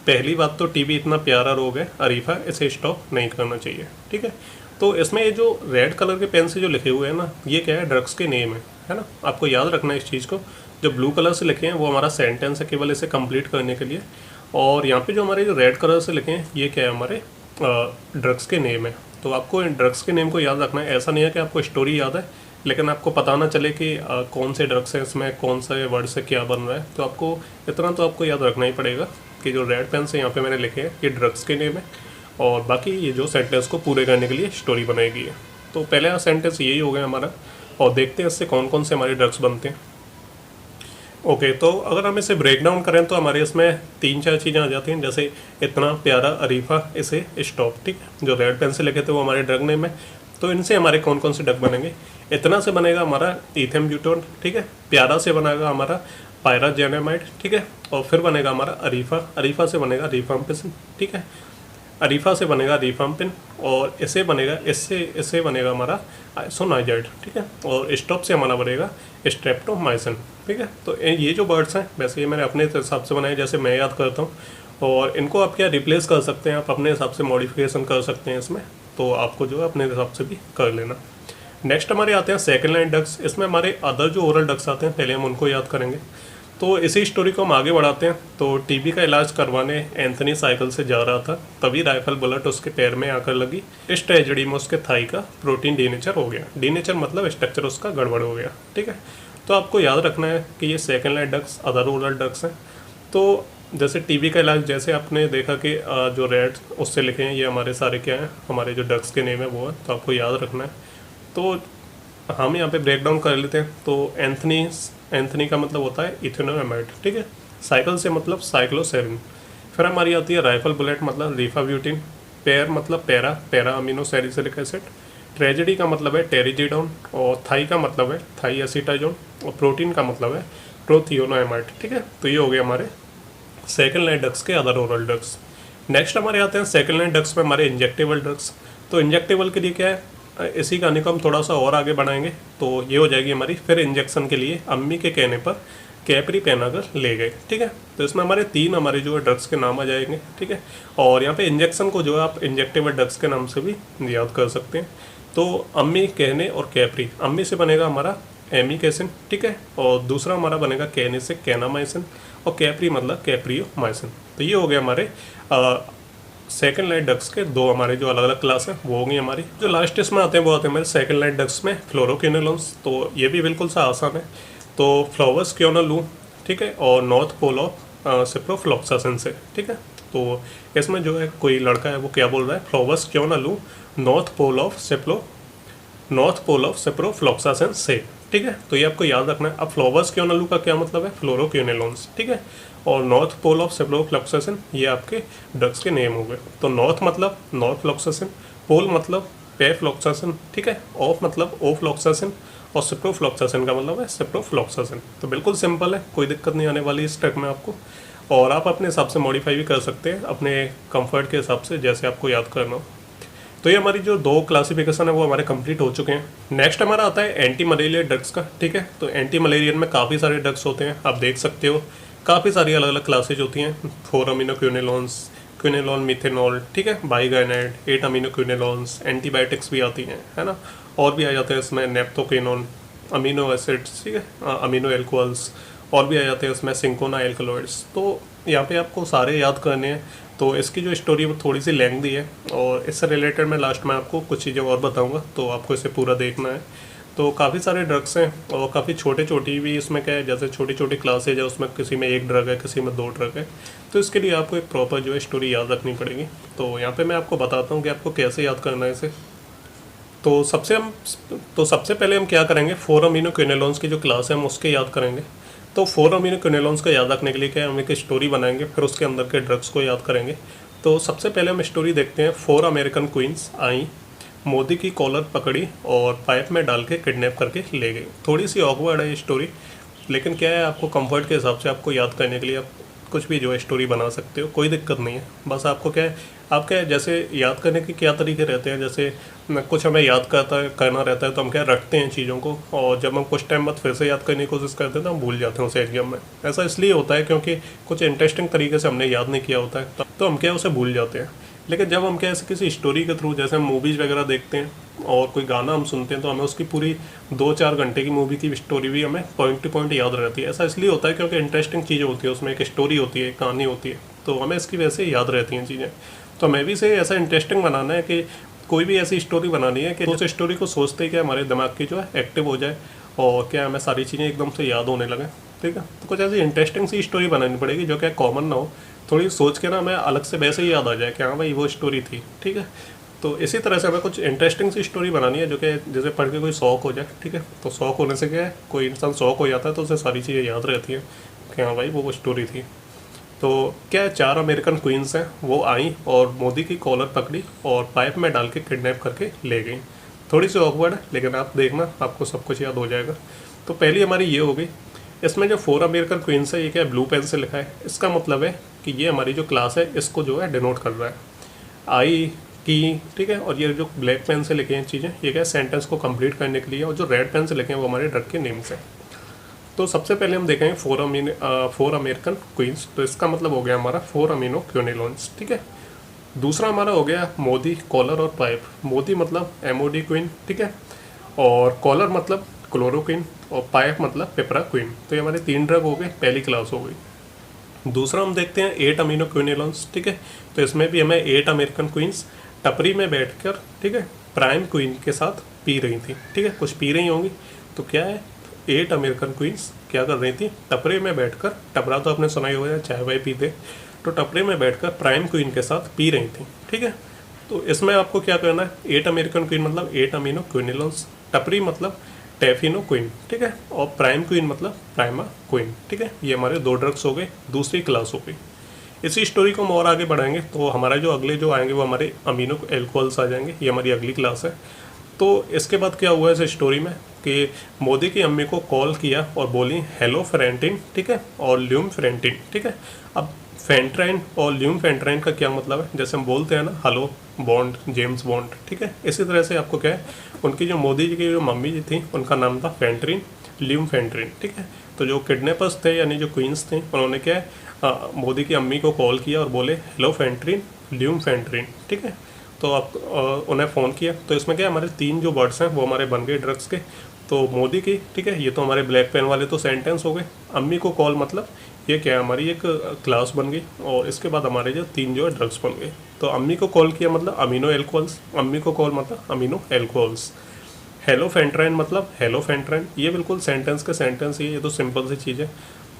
पहली बात तो टीबी इतना प्यारा रोग है अरीफा, इसे स्टॉप नहीं करना चाहिए, ठीक है। तो इसमें ये जो रेड कलर के पेन से जो लिखे हुए हैं ना, ये क्या है ड्रग्स के नेम है ना, आपको याद रखना है इस चीज़ को। जो ब्लू कलर से लिखे हैं वो हमारा सेंटेंस है केवल इसे कंप्लीट करने के लिए, और यहाँ पे जो हमारे जो रेड कलर से लिखे हैं ये क्या है हमारे ड्रग्स के नेम है। तो आपको इन ड्रग्स के नेम को याद रखना है। ऐसा नहीं है कि आपको स्टोरी याद है लेकिन आपको पता ना चले कि कौन से ड्रग्स हैं इसमें, कौन से वर्ड से क्या बन रहा है। तो आपको इतना तो आपको याद रखना ही पड़ेगा कि जो रेड पेन से यहाँ पे मैंने लिखे हैं ये ड्रग्स के नेम है, और बाकी ये जो सेंटेंस को पूरे करने के लिए स्टोरी बनाई गई है। तो पहला सेंटेंस यही हो गया हमारा, और देखते हैं इससे कौन कौन से हमारे ड्रग्स बनते हैं। ओके, तो अगर हम इसे ब्रेक डाउन करें तो हमारे इसमें तीन चार चीज़ें आ जाती हैं, जैसे इतना प्यारा अरीफा, इसे स्टॉप, ठीक है, जो रेड पेन से लिखे थे वो हमारे ड्रग नेम है। तो इनसे हमारे कौन कौन से ड्रग बनेंगे, इतना से बनेगा हमारा इथेम ब्यूटोन, ठीक है, प्यारा से बनेगा हमारा पायराजेनेमाइड, ठीक है, और फिर बनेगा हमारा अरीफा, अरीफा से बनेगा रिफाम्पिसिन, ठीक है, अरीफा से बनेगा रिफाम्पिन, और इससे बनेगा हमारा आइसोनाइजाइड, ठीक है, और स्टॉप से हमारा बनेगा स्ट्रेप्टोमाइसिन, ठीक है। तो ये जो वर्ड्स हैं वैसे ये मैंने अपने हिसाब से बनाए जैसे मैं याद करता हूँ, और इनको आप क्या रिप्लेस कर सकते हैं, आप अपने हिसाब से मॉडिफिकेशन कर सकते हैं इसमें, तो आपको जो है अपने हिसाब से भी कर लेना। नेक्स्ट हमारे आते हैं सेकेंड लाइन ड्रग्स। इसमें हमारे अदर जो ओरल ड्रग्स आते हैं पहले हम उनको याद करेंगे। तो इसी स्टोरी को हम आगे बढ़ाते हैं। तो टीबी का इलाज करवाने एंथनी साइकिल से जा रहा था, तभी राइफल बुलेट उसके पैर में आकर लगी। इस ट्रेजेडी में उसके थाई का प्रोटीन डीनेचर हो गया। डीनेचर मतलब स्ट्रक्चर उसका गड़बड़ हो गया, ठीक है। तो आपको याद रखना है कि ये second line drugs other oral drugs हैं। तो जैसे टीबी का इलाज, जैसे आपने देखा कि जो रेड उससे लिखे हैं ये हमारे सारे क्या हैं, हमारे जो ड्रग्स के नेम है वो है, तो आपको याद रखना है। तो हम यहाँ पे ब्रेक डाउन कर लेते हैं। तो एंथनी का मतलब होता है इथेनोएमाइड, ठीक है, साइकिल से मतलब साइक्लोसेरिन। फिर हमारी आती है राइफल बुलेट मतलब रिफाब्यूटिन, पैर मतलब para amino salicylic acid, tragedy का मतलब है टेरिजिडोन, और थाई का मतलब है थाई एसिटाजोन, और प्रोटीन का मतलब है प्रोथियोनामाइड। ठीक है, तो ये हो गया हमारे सेकंड लाइन ड्रग्स के अदर ओरल ड्रग्स। नेक्स्ट हमारे आते हैं सेकंड लाइन ड्रग्स में हमारे इंजेक्टेबल ड्रग्स। तो इंजेक्टेबल के लिए क्या है, इसी कहानी को हम थोड़ा सा और आगे बढ़ाएंगे। तो ये हो जाएगी हमारी फिर इंजेक्शन के लिए अम्मी के कहने पर कैपरी पहनाकर ले गए। ठीक है, तो इसमें हमारे तीन हमारे जो है ड्रग्स के नाम आ जाएंगे। ठीक है, और यहाँ पे इंजेक्शन को जो है आप इंजेक्टेबल ड्रग्स के नाम से भी याद कर सकते हैं। तो अम्मी, कहने और कैपरी, अम्मी से बनेगा हमारा एमिकेसिन। ठीक है, और दूसरा हमारा बनेगा कहने से कैनामाइसिन, और कैपरी मतलब कैप्रियोमाइसिन। तो ये हो गया हमारे सेकंड लाइन ड्रग्स के दो हमारे जो अलग अलग क्लास है वो होंगी हमारी। जो लास्ट इसमें आते हैं वो आते हैं हमारे सेकंड लाइन ड्रग्स में फ्लोरोक्विनोलोन्स। तो ये भी बिल्कुल सा आसान है। तो फ्लोवर्सक्विनोल लूँ, ठीक है, और नॉर्थ पोल ऑफ सिप्रोफ्लॉक्सासिन से। ठीक है, तो इसमें जो है कोई लड़का है वो क्या बोल रहा है, फ्लोवर्सक्विनोल लूँ नॉर्थ पोल ऑफ सिप्रोफ्लॉक्सासिन से। ठीक है, तो ये आपको याद रखना है। अब फ्लोवर्सक्विनोल का क्या मतलब है, फ्लोरोक्विनोलोन्स। ठीक है, और नॉर्थ पोल ऑफ सिप्रोफ्लॉक्सासिन ये आपके ड्रग्स के नेम हो गए। तो नॉर्थ मतलब नॉर्थफ्लॉक्सासिन, पोल मतलब पेफ्लॉक्सासिन, ठीक है, ऑफ मतलब ओफ्लॉक्सासिन, और सिप्रोफ्लॉक्सासिन का मतलब है सिप्रोफ्लॉक्सासिन। तो बिल्कुल सिंपल है, कोई दिक्कत नहीं आने वाली इस ट्रैक में आपको। और आप अपने हिसाब से मॉडिफाई भी कर सकते हैं अपने कंफर्ट के हिसाब से, जैसे आपको याद करना हो। तो ये हमारी जो दो क्लासिफिकेशन है वो हमारे कंप्लीट हो चुके हैं। नेक्स्ट हमारा आता है एंटी मलेरिया ड्रग्स का। ठीक है, तो एंटी मलेरियन में काफ़ी सारे ड्रग्स होते हैं, आप देख सकते हो काफ़ी सारी अलग अलग क्लासेज होती हैं। 4 अमीनोक्विनोलोन्स, क्विनोलोन मिथेनॉल, ठीक है, बाइगाइनाइड, 8 अमीनोक्विनोलोन्स, एंटीबायोटिक्स भी आती हैं, है ना, और भी आ जाते हैं इसमें नेप्थोक्विनोन, अमीनो एसिड्स, ठीक है, अमीनो एल्कोहल्स, और भी आ जाते हैं इसमें सिंकोना एल्कलॉइड्स। तो यहाँ पे आपको सारे याद करने हैं। तो इसकी जो स्टोरी वो थोड़ी सी लेंथी है, और इससे रिलेटेड मैं लास्ट में आपको कुछ चीज़ें और बताऊँगा, तो आपको इसे पूरा देखना है। तो काफ़ी सारे ड्रग्स हैं, और काफ़ी छोटे छोटी भी इसमें क्या है, जैसे छोटी छोटी क्लासेज है, उसमें किसी में एक ड्रग है, किसी में 2 ड्रग है। तो इसके लिए आपको एक प्रॉपर जो है स्टोरी याद रखनी पड़ेगी। तो यहाँ पे मैं आपको बताता हूँ कि आपको कैसे याद करना है इसे। तो सबसे पहले हम क्या करेंगे, 4 अमीनोक्विनोलोन्स की जो क्लास है हम उसके याद करेंगे। तो 4 अमीनोक्विनोलोन्स को याद रखने के लिए क्या है, हम एक स्टोरी बनाएंगे, फिर उसके अंदर के ड्रग्स को याद करेंगे। तो सबसे पहले हम स्टोरी देखते हैं। 4 अमेरिकन क्वींस आई, मोदी की कॉलर पकड़ी और पाइप में डाल के किडनैप करके ले गई। थोड़ी सी ऑकवर्ड है ये स्टोरी, लेकिन क्या है, आपको कंफर्ट के हिसाब से आपको याद करने के लिए आप कुछ भी जो है स्टोरी बना सकते हो, कोई दिक्कत नहीं है। बस आपको क्या है, आपके जैसे याद करने के क्या तरीके रहते हैं, जैसे कुछ हमें याद करना रहता है तो हम क्या रखते हैं चीज़ों को, और जब हम कुछ टाइम बाद फिर से याद करने की कोशिश करते हैं तो हम भूल जाते हैं उसे एग्जाम में। ऐसा इसलिए होता है क्योंकि कुछ इंटरेस्टिंग तरीके से हमने याद नहीं किया होता है, तो हम क्या उसे भूल जाते हैं। लेकिन जब हम क्या ऐसे किसी स्टोरी के थ्रू, जैसे हम मूवीज़ वगैरह देखते हैं और कोई गाना हम सुनते हैं, तो हमें उसकी पूरी 2-4 घंटे की मूवी की स्टोरी भी हमें पॉइंट टू पॉइंट याद रहती है। ऐसा इसलिए होता है क्योंकि इंटरेस्टिंग चीज़ें होती है, उसमें एक स्टोरी होती है, एक कहानी होती है, तो हमें इसकी वजह से याद रहती हैं चीज़ें। तो हमें भी से ऐसा इंटरेस्टिंग बनाना है कि कोई भी ऐसी स्टोरी बनानी है कि उस स्टोरी को सोचते ही क्या हमारे दिमाग की जो है एक्टिव हो जाए, और क्या हमें सारी चीज़ें एकदम से याद होने लगे। ठीक है, तो कुछ ऐसी इंटरेस्टिंग सी स्टोरी बनानी पड़ेगी जो क्या कॉमन ना हो, थोड़ी सोच के ना हमें अलग से वैसे ही याद आ जाए कि हाँ भाई वो स्टोरी थी। ठीक है, तो इसी तरह से हमें कुछ इंटरेस्टिंग सी स्टोरी बनानी है जो कि जैसे पढ़ के कोई शौक हो जाए। ठीक है, तो शौक होने से क्या है, कोई इंसान शौक हो जाता है तो उसे सारी चीज़ें याद रहती हैं कि हाँ भाई वो स्टोरी थी। तो क्या है, 4 अमेरिकन क्वींस हैं, वो आई और मोदी की कॉलर पकड़ी और पाइप में डाल के किडनैप करके ले गई। थोड़ी सी ऑकवर्ड है, लेकिन आप देखना आपको सब कुछ याद हो जाएगा। तो पहली हमारी ये हो गई। इसमें जो 4 अमेरिकन क्वींस है, ये क्या ब्लू पेन से लिखा है, इसका मतलब है कि ये हमारी जो क्लास है इसको जो है डिनोट कर रहा है, आई की। ठीक है, और ये जो ब्लैक पेन से लिखे हैं चीज़ें, ये क्या सेंटेंस को कंप्लीट करने के लिए, और जो रेड पेन से लिखे हैं वो हमारे ड्रग के नेम्स हैं। तो सबसे पहले हम देखेंगे 4 अमेरिकन क्वींस, तो इसका मतलब हो गया हमारा 4 अमीनोक्विनोलोन्स। ठीक है, दूसरा हमारा हो गया मोदी, कॉलर और पाइप। मोदी मतलब एमओडी क्वीन, ठीक है, और कॉलर मतलब क्लोरोक्विन, और पाइप मतलब पिपराक्विन। तो ये हमारे 3 ड्रग हो गए, पहली क्लास हो गई। दूसरा हम देखते हैं 8 अमीनोक्विनोलोन्स। ठीक है, तो इसमें भी हमें 8 अमेरिकन क्वींस टपरी में बैठकर, ठीक है, प्राइम क्वीन के साथ पी रही थी। ठीक है, कुछ पी रही होंगी। तो क्या है, 8 अमेरिकन क्वींस क्या कर रही थी, टपरे में बैठकर, टपरा तो आपने सुना ही होगा, चाय वाय पीते, तो टपरे में बैठकर प्राइम क्वीन के साथ पी रही थी। ठीक है, तो इसमें आपको क्या करना है, 8 अमेरिकन क्वीन मतलब 8 अमीनोक्विनोलोन्स, टपरी मतलब टेफिनो क्वीन, ठीक है, और प्राइम क्वीन मतलब प्राइमा क्वीन। ठीक है, ये हमारे 2 ड्रग्स हो गए, दूसरी क्लास हो गई। इसी स्टोरी को हम और आगे बढ़ाएंगे, तो हमारा जो अगले जो आएंगे वो हमारे अमीनो एल्कोहल्स आ जाएंगे, ये हमारी अगली क्लास है। तो इसके बाद क्या हुआ इस स्टोरी में कि मोदी की अम्मी को कॉल किया और बोली हेलो फेरेंटिन, ठीक है, और ल्यूम फेरेंटिन, ठीक है। अब फेंट्राइन और ल्यूम फेंट्राइन का क्या मतलब है, जैसे हम बोलते हैं ना हेलो बॉन्ड, जेम्स बॉन्ड, ठीक है, इसी तरह से आपको क्या है, उनकी जो मोदी जी की जो मम्मी जी थी उनका नाम था फेंट्रिन, ल्यूम फेंट्रिन, ठीक है। तो जो किडनैपर्स थे यानी जो क्वींस थे उन्होंने क्या है मोदी की अम्मी को कॉल किया और बोले हेलो फेंट्रिन, ल्यूम फेंट्रिन, ठीक है। तो आप उन्हें फ़ोन किया, तो इसमें क्या हमारे 3 जो वर्ड्स हैं वो हमारे बन गए ड्रग्स के। तो मोदी की, ठीक है, ये तो हमारे ब्लैक पेन वाले तो सेंटेंस हो गए। अम्मी को कॉल मतलब ये क्या है, हमारी एक क्लास बन गई, और इसके बाद हमारे जो 3 जो है ड्रग्स बन गए। तो अम्मी को कॉल किया मतलब अमीनो एल्कोहल्स, अम्मी को कॉल मतलब अमीनो एल्कोहल्स। हेलो फेंट्राइन मतलब हेलो फेंट्राइन, ये बिल्कुल सेंटेंस के सेंटेंस ही है, ये तो सिंपल सी चीज़ है।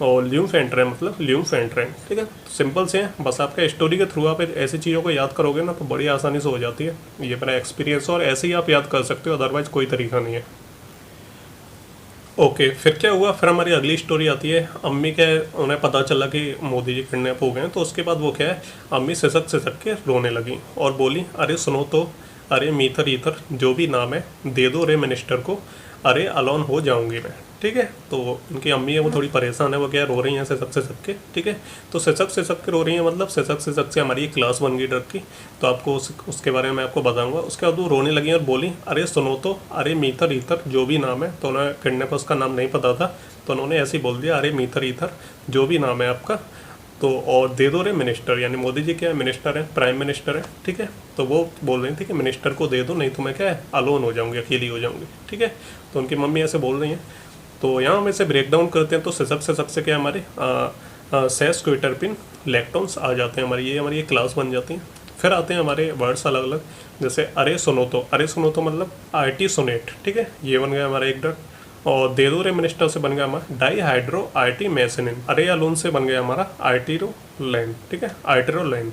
और ल्यूम फेंट्राइन मतलब ल्यूम फेंट्राइन, ठीक है, सिंपल से हैं। बस आपका स्टोरी के थ्रू आप ऐसी चीज़ों को याद करोगे ना तो बड़ी आसानी से हो जाती है। ये मेरा एक्सपीरियंस, और ऐसे ही आप याद कर सकते हो, अदरवाइज कोई तरीका नहीं है। ओके, फिर क्या हुआ, फिर हमारी अगली स्टोरी आती है। अम्मी क्या है, उन्हें पता चला कि मोदी जी किडनैप हो गए हैं, तो उसके बाद वो क्या है, अम्मी सिसक सिसक के रोने लगी और बोली अरे सुनो तो, अरे मीथर ईथर जो भी नाम है दे दो रे मिनिस्टर को, अरे अलोन हो जाऊंगी मैं, ठीक है। तो उनकी अम्मी है वो थोड़ी परेशान है, वो क्या रो रही हैं सिसक सिसक के, ठीक है। तो सिसक सिसक के रो रही हैं मतलब सिसक सिसक से हमारी एक क्लास बन गई ड्रग की, तो आपको उसके बारे में मैं आपको बताऊंगा। उसके बाद वो रोने लगी और बोली अरे सुनो तो, अरे मीथर ईथर जो भी नाम है, तो उन्हें किडनैपर्स का नाम नहीं पता था, तो उन्होंने ऐसे ही बोल दिया अरे मीथर ईथर जो भी नाम है आपका, तो और दे दो रे मिनिस्टर, यानी मोदी जी क्या है, मिनिस्टर है, प्राइम मिनिस्टर है, ठीक है। तो वो बोल रही थी कि मिनिस्टर को दे दो, नहीं तो मैं क्या है अलोन हो जाऊंगी, अकेली हो जाऊंगी, ठीक है। तो उनकी मम्मी ऐसे बोल रही हैं। तो यहाँ हम इसे ब्रेक डाउन करते हैं, तो सिसक से क्या हमारे सेस क्विटरपिन लैक्टोन्स आ जाते हैं हमारी, ये हमारी एक क्लास बन जाती हैं। फिर आते हैं हमारे वर्ड्स अलग अलग, जैसे अरे सुनो तो, अरे सुनो तो मतलब आर्टी सोनेट, ठीक है, ये बन गया हमारा एक ड्रग। और दे दो रे मिनिस्टर से बन गया हमारा डाई हाइड्रो आर्टी मैसेनिन, अरे अलोन से बन गया हमारा आर्टिरोलैन, ठीक है, आर्टिरोलैन।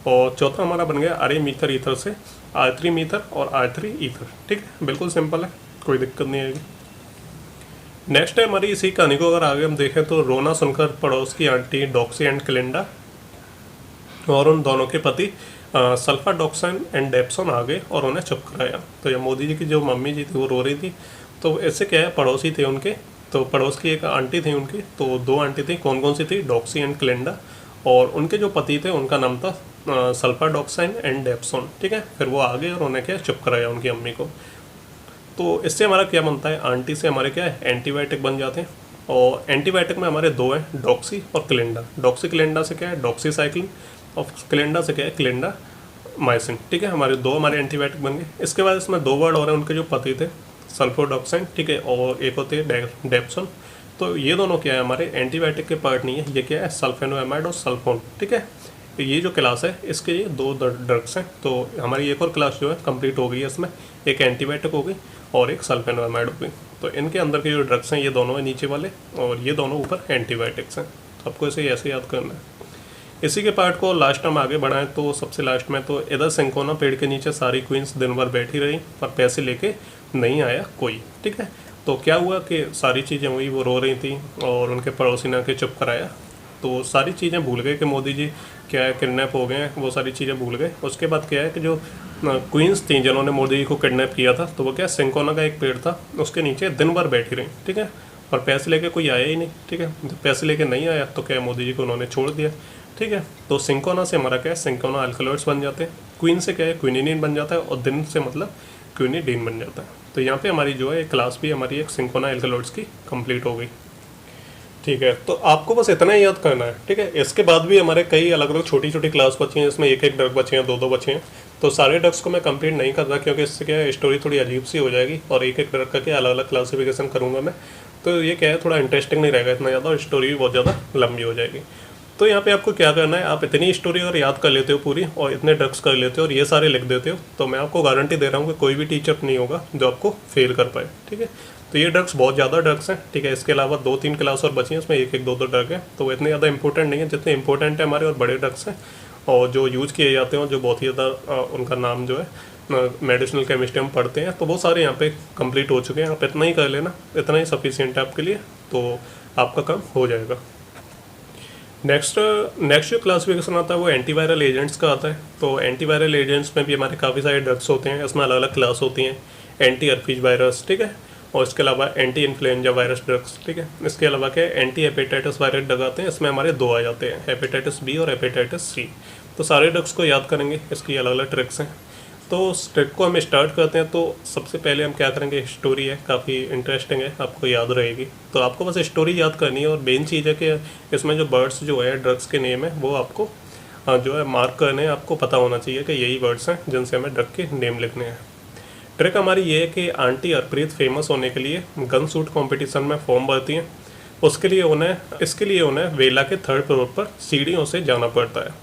और चौथा हमारा बन गया अरे मीथर ईथर से आर3 मीथर और आर3 ईथर, ठीक है, बिल्कुल सिंपल है, कोई दिक्कत नहीं आएगी। नेक्स्ट है हमारी इसी कहानी को अगर आगे हम देखें तो रोना सुनकर पड़ोस की आंटी डॉक्सी एंड क्लिंडा और उन दोनों के पति सल्फा डॉक्साइन एंड डेप्सोन आ गए और उन्हें चुप कराया। तो ये मोदी जी की जो मम्मी जी थी वो रो रही थी, तो इससे क्या है, पड़ोसी थे उनके, तो पड़ोस की एक आंटी थी उनकी, तो 2 आंटी थी, कौन कौन सी थी, डॉक्सी एंड क्लिंडा, और उनके जो पति थे उनका नाम था सल्फा डॉक्साइन एंड डेप्सोन, ठीक है। फिर वो आ गए और उन्हें क्या चुप कराया उनकी अम्मी को। तो इससे हमारा क्या बनता है, आंटी से हमारे क्या है एंटीबायोटिक बन जाते हैं, और एंटीबायोटिक में हमारे 2 हैं, डॉक्सी और क्लिंडा। डॉक्सी क्लिंडा से क्या है डॉक्सीसाइक्लिन, और क्लिंडा से क्या है क्लिंडा माइसिन, ठीक है, हमारे 2 हमारे एंटीबायोटिक बन गए। इसके बाद इसमें 2 वर्ड और हैं उनके जो पति थे, सल्फोडॉक्साइन, ठीक है, और एक होते हैं डेप्सोन। तो ये दोनों क्या है हमारे एंटीबायोटिक के पार्ट नहीं है, ये क्या है सल्फेनोएमाइड और सल्फोन, ठीक है। ये जो क्लास है इसके ये 2 ड्रग्स हैं, तो हमारी एक और क्लास जो है कंप्लीट हो गई है, इसमें एक एंटीबायोटिक हो गई और एक सल्फेनोएमाइड हो गई। तो इनके अंदर के जो ड्रग्स हैं ये दोनों हैं नीचे वाले, और ये दोनों ऊपर एंटीबायोटिक्स हैं। तो आपको इसे ऐसे याद करना है। इसी के पार्ट को लास्ट हम आगे बढ़ाएं तो सबसे लास्ट में, तो इधर सिंकोना पेड़ के नीचे सारी क्वींस दिन भर बैठी रही पर पैसे लेके नहीं आया कोई, ठीक है। तो क्या हुआ कि सारी चीज़ें हुई, वो रो रही थी और उनके पड़ोसी ने आके चुप कराया, तो सारी चीज़ें भूल गए कि मोदी जी क्या है किडनैप हो गए हैं, वो सारी चीज़ें भूल गए। उसके बाद क्या है कि जो क्वींस थी जिन्होंने मोदी जी को किडनैप किया था, तो वो क्या सिंकोना का एक पेड़ था उसके नीचे दिन भर बैठी रही, ठीक है, और पैसे लेके कोई आया ही नहीं, ठीक है। जब पैसे लेके नहीं आया तो क्या मोदी जी को उन्होंने छोड़ दिया, ठीक है। तो सिंकोना से हमारा क्या है सिंकोना अल्कलॉइड्स बन जाते हैं, क्वीन से क्या है क्विनिडीन बन जाता है, और दिन से मतलब क्विनिडीन बन जाता है। तो यहाँ पे हमारी जो है क्लास भी हमारी एक सिंकोना अल्कलॉइड्स की कंप्लीट हो गई, ठीक है। तो आपको बस इतना ही याद करना है, ठीक है। इसके बाद भी हमारे कई अलग अलग छोटी छोटी क्लास बची हैं, जिसमें एक एक ड्रग बचे हैं, 2 बचे हैं। तो सारे ड्रग्स को मैं कंप्लीट नहीं कर रहा क्योंकि इससे क्या है स्टोरी थोड़ी अजीब सी हो जाएगी, और एक एक ड्रग का क्या अलग अलग क्लासिफिकेशन करूँगा मैं, तो ये क्या है थोड़ा इंटरेस्टिंग नहीं रहेगा इतना ज़्यादा, और स्टोरी भी बहुत ज़्यादा लंबी हो जाएगी। तो यहाँ पे आपको क्या करना है, आप इतनी स्टोरी अगर याद कर लेते हो पूरी, और इतने ड्रग्स कर लेते हो और ये सारे लिख देते हो, तो मैं आपको गारंटी दे रहा हूँ कि कोई भी टीचर नहीं होगा जो आपको फेल कर पाए, ठीक है। तो ये ड्रग्स बहुत ज़्यादा ड्रग्स हैं, ठीक है। इसके अलावा 2-3 क्लास और बची हैं, इसमें एक एक 2-2 ड्रग है, तो वो इतने ज़्यादा इंपॉर्टेंट नहीं है जितने इंपॉर्टेंट है हमारे और बड़े ड्रग्स हैं, और जो यूज किए जाते हैं, और जो बहुत ही ज़्यादा उनका नाम जो है मेडिसिनल केमिस्ट्री हम पढ़ते हैं, तो वो सारे यहाँ पे कंप्लीट हो चुके हैं। आप इतना ही कर लेना, इतना ही सफिशिएंट है आपके लिए, तो आपका काम हो जाएगा। नेक्स्ट जो क्लासिफिकेशन आता है वो एंटीवायरल एजेंट्स का आता है। तो एंटीवायरल एजेंट्स में भी हमारे काफ़ी सारे ड्रग्स होते हैं, इसमें अलग अलग क्लास होती हैं। एंटी अर्फीज वायरस, ठीक है, और इसके अलावा एंटी इन्फ्लुएंजा वायरस ड्रग्स, ठीक है। इसके अलावा क्या है, एंटी हेपेटाइटिस वायरस ड्रग आते हैं, इसमें हमारे 2 आ जाते हैं, हेपेटाइटिस बी और हेपेटाइटिस सी। तो सारे ड्रग्स को याद करेंगे, इसकी अलग अलग ट्रिक्स हैं। तो उस ट्रिक को हम स्टार्ट करते हैं। तो सबसे पहले हम क्या करेंगे, स्टोरी है, काफ़ी इंटरेस्टिंग है, आपको याद रहेगी। तो आपको बस स्टोरी याद करनी है, और मेन चीज़ है कि इसमें जो वर्ड्स जो है ड्रग्स के नेम है वो आपको जो है मार्क करने, आपको पता होना चाहिए कि यही वर्ड्स हैं जिनसे हमें ड्रग के नेम लिखने हैं। ट्रिक हमारी ये है कि आंटी हरप्रीत फेमस होने के लिए गन शूट कॉम्पिटिशन में फॉर्म भरती हैं। इसके लिए उन्हें वेला के 3rd फ्लोर पर सीढ़ियों से जाना पड़ता है।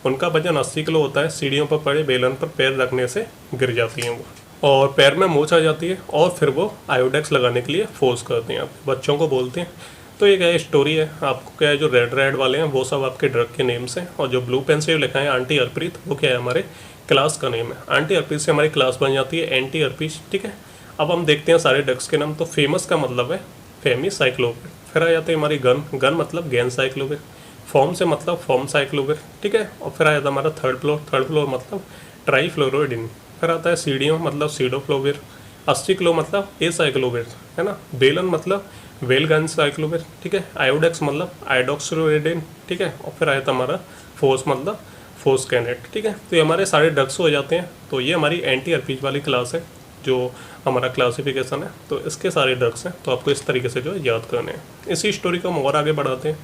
उनका वजन 80 किलो होता है। सीढ़ियों पर पड़े बेलन पर पैर रखने से गिर जाती हैं वो, और पैर में मोच आ जाती है, और फिर वो आयोडेक्स लगाने के लिए फोर्स करते हैं, आप बच्चों को बोलते हैं। तो ये क्या है, स्टोरी है। आपको क्या है, जो रेड रेड वाले हैं वो सब आपके ड्रग के नेम्स हैं, और जो ब्लू पेन से लिखा है आंटी हरप्रीत, वो क्या है, हमारे क्लास का नेम है। आंटी हरप्रीत से हमारी क्लास बन जाती है एंटी हरप्रीत, ठीक है। अब हम देखते हैं सारे ड्रग्स के नाम। तो फेमस का मतलब है फेमी साइक्लोविर, फिर आ जाते हैं हमारी गन, गन मतलब गैन साइक्लोविर, फॉर्म से मतलब फॉर्म साइक्लोविर, ठीक है। और फिर आ जाता है हमारा 3rd फ्लोर, 3rd फ्लोर मतलब ट्राईफ्लोरोइडिन। फिर आता है सीढ़ियों मतलब सीडोफ्लोविर, 80 किलो मतलब ए साइक्लोविर, है ना। बेलन मतलब वेलगन साइक्लोविर, ठीक है। आयोडेक्स मतलब आयोडोक्सोरिडिन, ठीक है। और फिर आया था हमारा फोर्स मतलब फोस्कैनेट, ठीक है। तो ये हमारे सारे ड्रग्स हो जाते हैं। तो ये हमारी एंटी हरपीज वाली क्लास है, जो हमारा क्लासिफिकेशन है। तो इसके सारे ड्रग्स हैं, तो आपको इस तरीके से जो है याद करने हैं। इसी स्टोरी को हम और आगे बढ़ाते हैं।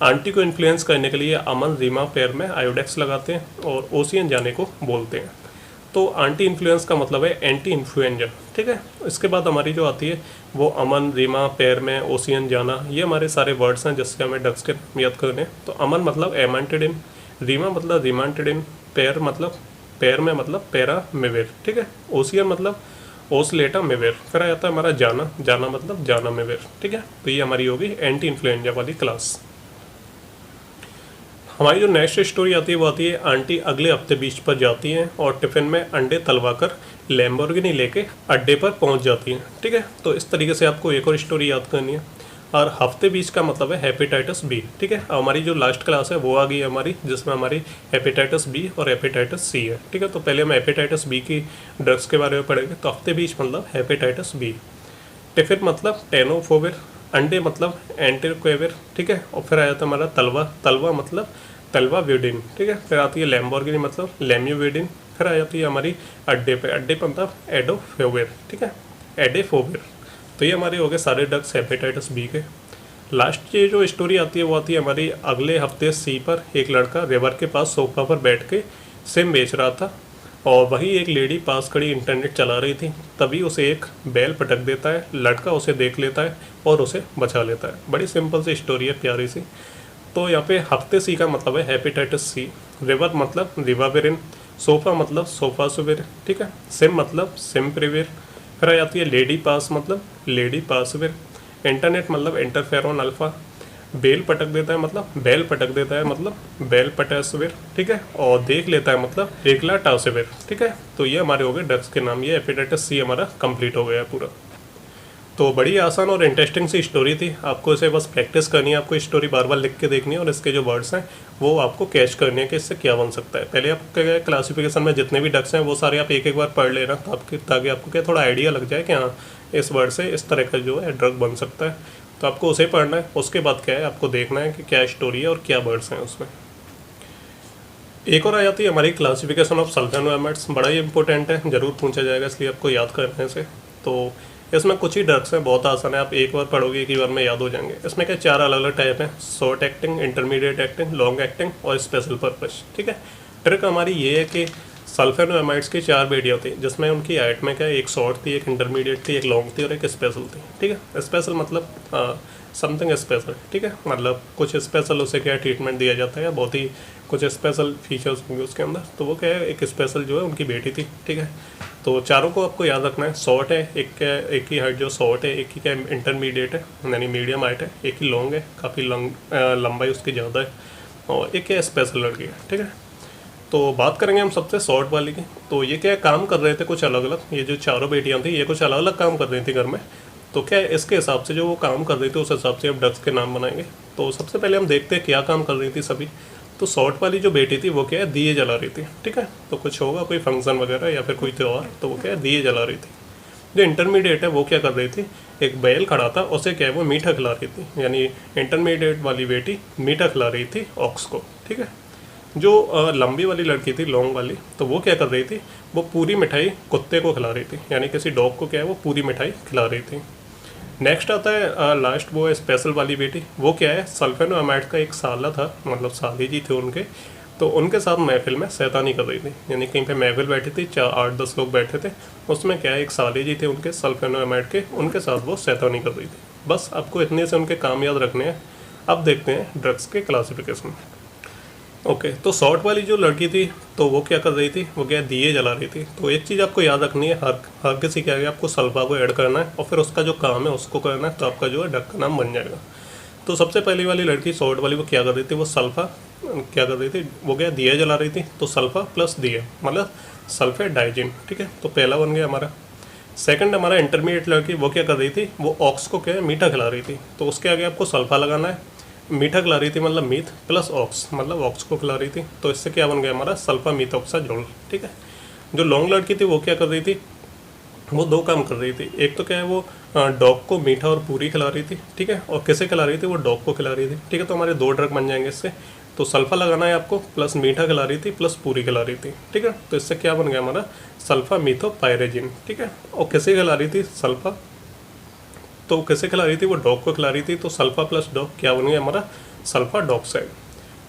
आंटी को इन्फ्लुएंस करने के लिए अमन रीमा पैर में आयोडेक्स लगाते हैं और ओशियन जाने को बोलते हैं। तो आंटी इन्फ्लुएंस का मतलब है एंटी इन्फ्लुएंजा, ठीक है। इसके बाद हमारी जो आती है वो अमन रीमा पैर में ओशियन जाना, ये हमारे सारे वर्ड्स हैं जिससे हमें ड्रग्स के याद करने हैं। तो अमन मतलब एमांटिडिन, रीमा मतलब रिमांटिडिन, पैर मतलब पैर में मतलब पैरामिविर, ठीक है। ओशियन मतलब ओसलेटा मिविर। फिर आ जाता है हमारा जाना, जाना मतलब जाना मिविर, ठीक है। तो ये हमारी होगी एंटी इन्फ्लुएंजा वाली क्लास। हमारी जो नेक्स्ट स्टोरी आती है वो आती है आंटी अगले हफ्ते बीच पर जाती हैं और टिफ़िन में अंडे तलवा कर लैम्बोर्गिनी लेके अड्डे पर पहुंच जाती हैं, ठीक है। तो इस तरीके से आपको एक और स्टोरी याद करनी है। और हफ्ते बीच का मतलब है हेपेटाइटिस बी, ठीक है। हमारी जो लास्ट क्लास है वो आ गई हमारी, जिसमें हमारी हेपेटाइटिस बी और हेपेटाइटिस सी है, ठीक है। तो पहले हम हेपेटाइटिस बी की ड्रग्स के बारे में पढ़ेंगे। तो हफ्ते बीच मतलब हेपेटाइटिस बी, टिफिन मतलब टेनोफोविर, अंडे मतलब एंटीक्वेविर, ठीक है। और फिर आया था हमारा तलवा, तलवा मतलब तलवाविडिन, ठीक है। फिर आती है लैम्बोर्गिनी मतलब लैम्यूविडिन। फिर आ जाती है हमारी अड्डे पे, अड्डे पे मतलब एडोफोविर, ठीक है, एडेफोविर। तो ये हमारे हो गए सारे ड्रग्स हेपेटाइटिस बी के। लास्ट ये जो स्टोरी आती है वो आती है हमारी अगले हफ्ते सी पर। एक लड़का रिवर के पास सोफा पर बैठ के सिम बेच रहा था, और वही एक लेडी पास खड़ी इंटरनेट चला रही थी। तभी उसे एक बैल पटक देता है, लड़का उसे देख लेता है और उसे बचा लेता है। बड़ी सिंपल सी स्टोरी है, प्यारी सी। तो यहाँ पे हफ्ते सी का मतलब है हेपेटाइटिस सी, रिवर मतलब रिवाविरिन, सोफा मतलब सोफासुविर, ठीक है, सिम मतलब सिम्प्रिविर। फिर आ जाती है लेडी पास मतलब लेडी पासविर, इंटरनेट मतलब इंटरफेरोन अल्फा, बेल पटक देता है मतलब बेल पटक देता है मतलब बेल पटासविर, ठीक है। और देख लेता है मतलब एकला टासविर, ठीक है। तो ये हमारे हो गए ड्रग्स के नाम। ये हेपेटाइटिस सी हमारा कंप्लीट हो गया पूरा। तो बड़ी आसान और इंटरेस्टिंग सी स्टोरी थी। आपको इसे बस प्रैक्टिस करनी है, आपको स्टोरी बार बार लिख के देखनी है और इसके जो वर्ड्स हैं वो आपको कैच करने हैं कि इससे क्या बन सकता है। पहले आपके क्लासिफिकेशन में जितने भी ड्रग्स हैं वो सारे आप एक एक बार पढ़ लेना, ताकि आपको क्या थोड़ा आइडिया लग जाए कि हाँ इस वर्ड से इस तरह का जो है ड्रग बन सकता है। तो आपको उसे पढ़ना है। उसके बाद क्या है, आपको देखना है कि क्या स्टोरी है और क्या वर्ड्स हैं उसमें। एक और आ जाती है हमारी क्लासिफिकेशन ऑफ सल्फेनोएमाइड्स। बड़ा ही इंपॉर्टेंट है, जरूर पूछा जाएगा, इसलिए आपको याद करने से। तो इसमें कुछ ही ड्रग्स हैं, बहुत आसान है, आप एक बार पढ़ोगे एक ही बार में याद हो जाएंगे। इसमें क्या 4 अलग अलग टाइप हैं, short acting, intermediate acting, long acting और स्पेशल पर्पस, ठीक है। ट्रिक हमारी ये है कि सल्फेनोएमाइड्स की 4 बेटियाँ थी, जिसमें उनकी हाइट में क्या एक शॉर्ट थी, एक इंटरमीडिएट थी, एक लॉन्ग थी और एक स्पेशल थी, ठीक है। स्पेशल मतलब समथिंग स्पेशल, ठीक है, मतलब कुछ स्पेशल उसे क्या ट्रीटमेंट दिया जाता है, बहुत ही कुछ स्पेशल फीचर्स होंगे उसके अंदर। तो वो क्या है, एक स्पेशल जो है उनकी बेटी थी, ठीक है। तो चारों को आपको याद रखना है। शॉर्ट है, एक की हाइट जो शॉर्ट है, एक की क्या इंटरमीडिएट है यानी मीडियम हाइट है, एक की लॉन्ग है, काफ़ी लंबाई उसकी ज़्यादा है, और एक क्या स्पेशल लड़की है, ठीक है। तो बात करेंगे हम सबसे शॉर्ट वाली की। तो ये क्या काम कर रहे थे कुछ अलग अलग, ये जो चारों बेटियां थी ये कुछ अलग अलग काम कर रही थी घर में। तो क्या है, इसके हिसाब से जो वो काम कर रही थी उस हिसाब से हम ड्रग्स के नाम बनाएंगे। तो सबसे पहले हम देखते हैं क्या काम कर रही थी सभी। तो शॉर्ट वाली जो बेटी थी वो क्या है, दिए जला रही थी, ठीक है। तो कुछ होगा कोई फंक्शन वगैरह या फिर कोई त्यौहार, तो वो क्या है दिए जला रही थी। जो इंटरमीडिएट है वो क्या कर रही थी, एक बैल खड़ा था, उसे क्या है वो मीठा खिला रही थी, यानी इंटरमीडिएट वाली बेटी मीठा खिला रही थी ऑक्स को, ठीक है। जो लंबी वाली लड़की थी, लॉन्ग वाली, तो वो क्या कर रही थी, वो पूरी मिठाई कुत्ते को खिला रही थी, यानी किसी डॉग को क्या है वो पूरी मिठाई खिला रही थी। नेक्स्ट आता है लास्ट, वो है स्पेशल वाली बेटी। वो क्या है, सल्फेनोमाइड का एक साला था, मतलब साली जी थे उनके, तो उनके साथ महफिल में शैतानी कर रही थी, यानी कहीं पे महफिल बैठी थी, 4-8-10 लोग बैठे थे, उसमें क्या है एक साली जी थे उनके सल्फेनोमाइड के, उनके साथ वो शैतानी कर रही थी। बस आपको इतने से उनके काम याद रखने हैं। अब देखते हैं ड्रग्स के क्लासिफिकेशन। ओके, तो शॉर्ट वाली जो लड़की थी, तो वो क्या कर रही थी, वो क्या दिए जला रही थी। तो एक चीज़ आपको याद रखनी है, हर किसी के आगे आपको सल्फा को ऐड करना है और फिर उसका जो काम है उसको करना है, तो आपका जो है ड्रग का नाम बन जाएगा। तो सबसे पहली वाली लड़की शॉर्ट वाली, वो क्या कर रही थी, वो सल्फा क्या कर रही थी, वो क्या दिया जला रही थी, तो सल्फा प्लस दिया मतलब सल्फेट डाइजिन, ठीक है। तो पहला बन गया हमारा। सेकंड हमारा इंटरमीडिएट लड़की, वो क्या कर रही थी, वो ऑक्स को क्या है मीठा खिला रही थी, तो उसके आगे आपको सल्फा लगाना है। मीठा खिला रही थी मतलब मीथ प्लस ऑक्स, मतलब ऑक्स को खिला रही थी, तो इससे क्या बन गया हमारा सल्फा मीथॉक्साजोल, ठीक है। जो लॉन्ग लड़की थी वो क्या कर रही थी, वो दो काम कर रही थी। एक तो क्या है वो डॉग को मीठा और पूरी खिला रही थी, ठीक है, और किसे खिला रही थी, वो डॉग को खिला रही थी, ठीक है। तो हमारे दो ड्रग बन जाएंगे इससे। तो सल्फा लगाना है आपको, प्लस मीठा खिला रही थी प्लस पूरी खिला रही थी, ठीक है। तो इससे क्या बन गया हमारा सल्फा मीथोपायरेजिन, ठीक है। और किसे खिला रही थी सल्फा, तो किसे खिला रही थी, वो डॉग को खिला रही थी, तो सल्फा प्लस डॉग क्या बन गया हमारा सल्फा डॉक्साइड।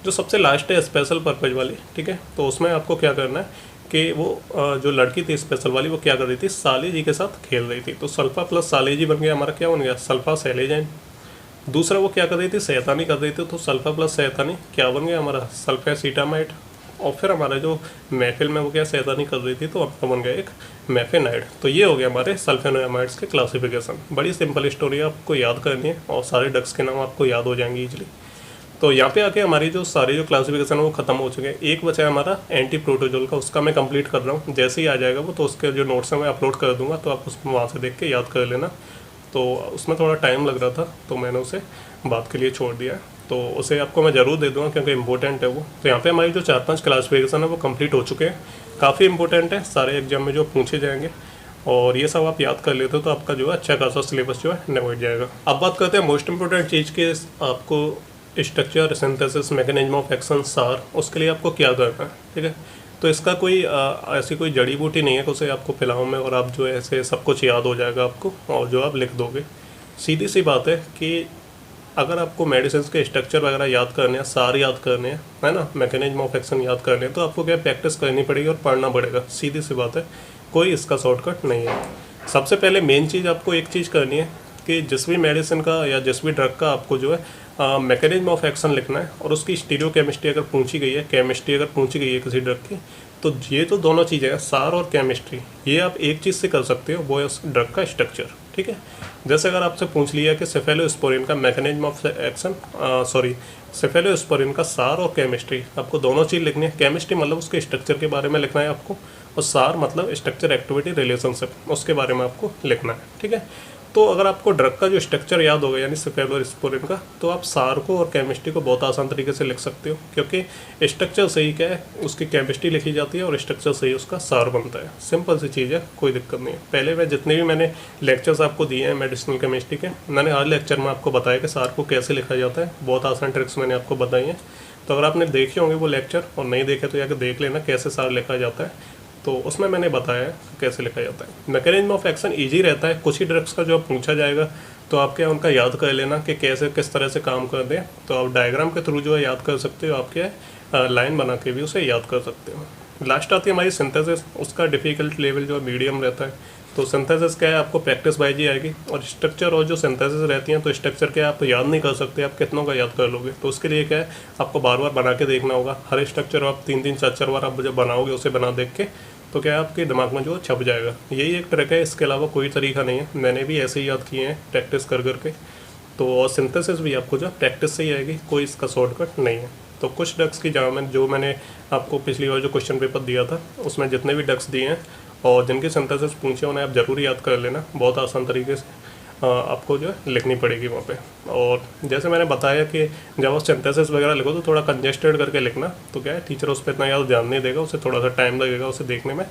जो सबसे लास्ट है स्पेशल पर्पज वाली, ठीक है, तो उसमें आपको क्या करना है कि वो जो लड़की थी स्पेशल वाली, वो क्या कर रही थी, साली जी के साथ खेल रही थी, तो सल्फा प्लस साली जी बन गया हमारा क्या बन गया सल्फा सैलेजाइन। दूसरा वो क्या कर रही थी, शैतानी कर रही थी, तो सल्फा प्लस शैतानी क्या बन गया हमारा सल्फेसीटामाइड। और फिर हमारा जो महफिल में वो क्या शैतानी कर रही थी, तो आपका बन गया एक मैफेनाइड। तो ये हो गया हमारे सल्फेनोमाइड्स के क्लासिफिकेशन। बड़ी सिंपल स्टोरी आपको याद करनी है और सारे ड्रग्स के नाम आपको याद हो जाएंगे इजली। तो यहाँ पे आके हमारी जो सारी जो क्लासिफिकेशन है वो खत्म हो चुके हैं। एक बचा है हमारा एंटी प्रोटोजोल का, उसका मैं कंप्लीट कर रहा हूँ। जैसे ही आ जाएगा वो, तो उसके जो नोट्स हैं मैं अपलोड कर दूंगा, तो आप उसको वहाँ से देख के याद कर लेना। तो उसमें थोड़ा टाइम लग रहा था, तो मैंने उसे बात के लिए छोड़ दिया, तो उसे आपको मैं ज़रूर दे दूँगा क्योंकि इंपॉर्टेंट है वो। तो यहाँ पे हमारी जो 4-5 क्लासिफिकेशन है वो कंप्लीट हो चुके हैं, काफ़ी इंपॉर्टेंट है, सारे एग्जाम में जो पूछे जाएंगे, और ये सब आप याद कर लेते हो तो आपका जो है अच्छा खासा सिलेबस जो है निपट जाएगा। अब बात करते हैं मोस्ट इंपॉर्टेंट चीज़ के, आपको structure, synthesis, mechanism of action, सार, उसके लिए आपको क्या करना है, ठीक है। तो इसका कोई ऐसी कोई जड़ी बूटी नहीं है कि उसे आपको पिलाओ में और आप जो है ऐसे सब कुछ याद हो जाएगा आपको और जो आप लिख दोगे। सीधी सी बात है कि अगर आपको मेडिसिन के स्ट्रक्चर वगैरह याद करने हैं, सार याद करने हैं, है ना, मैकेनिज्म ऑफ एक्शन याद करने हैं, तो आपको क्या प्रैक्टिस करनी पड़ेगी और पढ़ना पड़ेगा। सीधी सी बात है, कोई इसका शॉर्टकट नहीं है। सबसे पहले मेन चीज़ आपको एक चीज़ करनी है कि जिस भी मेडिसिन का या जिस भी ड्रग का आपको जो है मैकेनिज्म ऑफ एक्शन लिखना है, और उसकी स्टीरियोकेमिस्ट्री अगर पूछी गई है, केमिस्ट्री अगर पूछी गई है किसी ड्रग की, तो ये तो दोनों चीज़ें हैं, सार और केमिस्ट्री, ये आप एक चीज़ से कर सकते हो, वो है उस ड्रग का स्ट्रक्चर, ठीक है। जैसे अगर आपसे पूछ लिया कि सेफेलोस्पोरिन का मैकेनिज्म ऑफ एक्शन, सेफेलोस्पोरिन का सार और केमिस्ट्री, आपको दोनों चीज़ लिखनी है। केमिस्ट्री मतलब उसके स्ट्रक्चर के बारे में लिखना है आपको, और सार मतलब स्ट्रक्चर एक्टिविटी रिलेशनशिप, उसके बारे में आपको लिखना है, ठीक है। तो अगर आपको ड्रग का जो स्ट्रक्चर याद होगा यानी सेफेलोस्पोरिन का, तो आप सार को और केमिस्ट्री को बहुत आसान तरीके से लिख सकते हो, क्योंकि स्ट्रक्चर सही क्या है उसकी केमिस्ट्री लिखी जाती है और स्ट्रक्चर सही उसका सार बनता है। सिंपल सी चीज़ है, कोई दिक्कत नहीं है। पहले मैं जितने भी मैंने लेक्चर्स आपको दिए हैं मेडिसिनल केमिस्ट्री के, मैंने हर लेक्चर में आपको बताया कि सार को कैसे लिखा जाता है, बहुत आसान ट्रिक्स मैंने आपको बताई हैं। तो अगर आपने देखे होंगे वो लेक्चर और नहीं देखे तो जाकर देख लेना कैसे सार लिखा जाता है, तो उसमें मैंने बताया है कैसे लिखा जाता है। मैकेनिज्म ऑफ एक्शन इजी रहता है, कुछ ही ड्रग्स का जो पूछा जाएगा तो आप क्या उनका याद कर लेना कि कैसे किस तरह से काम कर दें, तो आप डायग्राम के थ्रू जो है याद कर सकते हो, आप क्या लाइन बना के भी उसे याद कर सकते हो। लास्ट आती है हमारी सिंथेसिस, उसका डिफ़िकल्ट लेवल जो मीडियम रहता है। तो सिंथेसिस क्या है, आपको प्रैक्टिस बाय जी आएगी, और स्ट्रक्चर और जो सिंथेसिस रहती हैं, तो स्ट्रक्चर क्या है आप तो याद नहीं कर सकते, आप कितनों का याद कर लोगे। तो उसके लिए क्या है आपको बार बार बना के देखना होगा, हर स्ट्रक्चर आप 3-3 4-4 बार आप जब बनाओगे उसे बना देख के, तो क्या है आपके दिमाग में जो छप जाएगा। यही एक ट्रिक है, इसके अलावा कोई तरीका नहीं है, मैंने भी ऐसे ही याद किए हैं प्रैक्टिस कर करके। तो और सिंथेसिस भी आपको जो प्रैक्टिस से ही आएगी, कोई इसका शॉर्टकट नहीं है। तो कुछ ड्रग्स की जहाँ जो मैंने आपको पिछली बार जो क्वेश्चन पेपर दिया था उसमें जितने भी ड्रग्स दिए हैं और जिनके सिंथेसिस पूछे उन्हें आप ज़रूर याद कर लेना, बहुत आसान तरीके से आपको जो है लिखनी पड़ेगी वहाँ पे। और जैसे मैंने बताया कि जब आप सिंथेसिस वगैरह लिखो तो थोड़ा कंजेस्टेड करके लिखना, तो क्या है टीचर उस पर इतना ज़्यादा ध्यान नहीं देगा, उसे थोड़ा सा टाइम लगेगा उसे देखने में।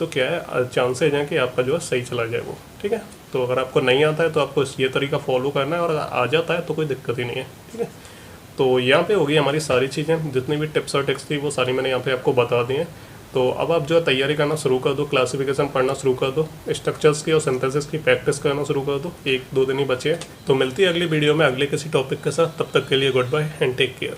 तो क्या है चांसेज हैं कि आपका जो है सही चला जाए वो, ठीक है। तो अगर आपको नहीं आता है तो आपको ये तरीका फॉलो करना है, और अगर आ जाता है तो कोई दिक्कत ही नहीं है, ठीक है। तो यहाँ पे हो गई हमारी सारी चीज़ें, जितनी भी टिप्स और ट्रिक्स थी वो सारी मैंने यहाँ पे आपको बता दी हैं। तो अब आप जो है तैयारी करना शुरू कर दो, क्लासिफिकेशन पढ़ना शुरू कर दो, स्ट्रक्चर्स की और सिंथेसिस की प्रैक्टिस करना शुरू कर दो, 1-2 दिन ही बचे हैं। तो मिलती है अगली वीडियो में अगले किसी टॉपिक के साथ, तब तक के लिए good bye and take care.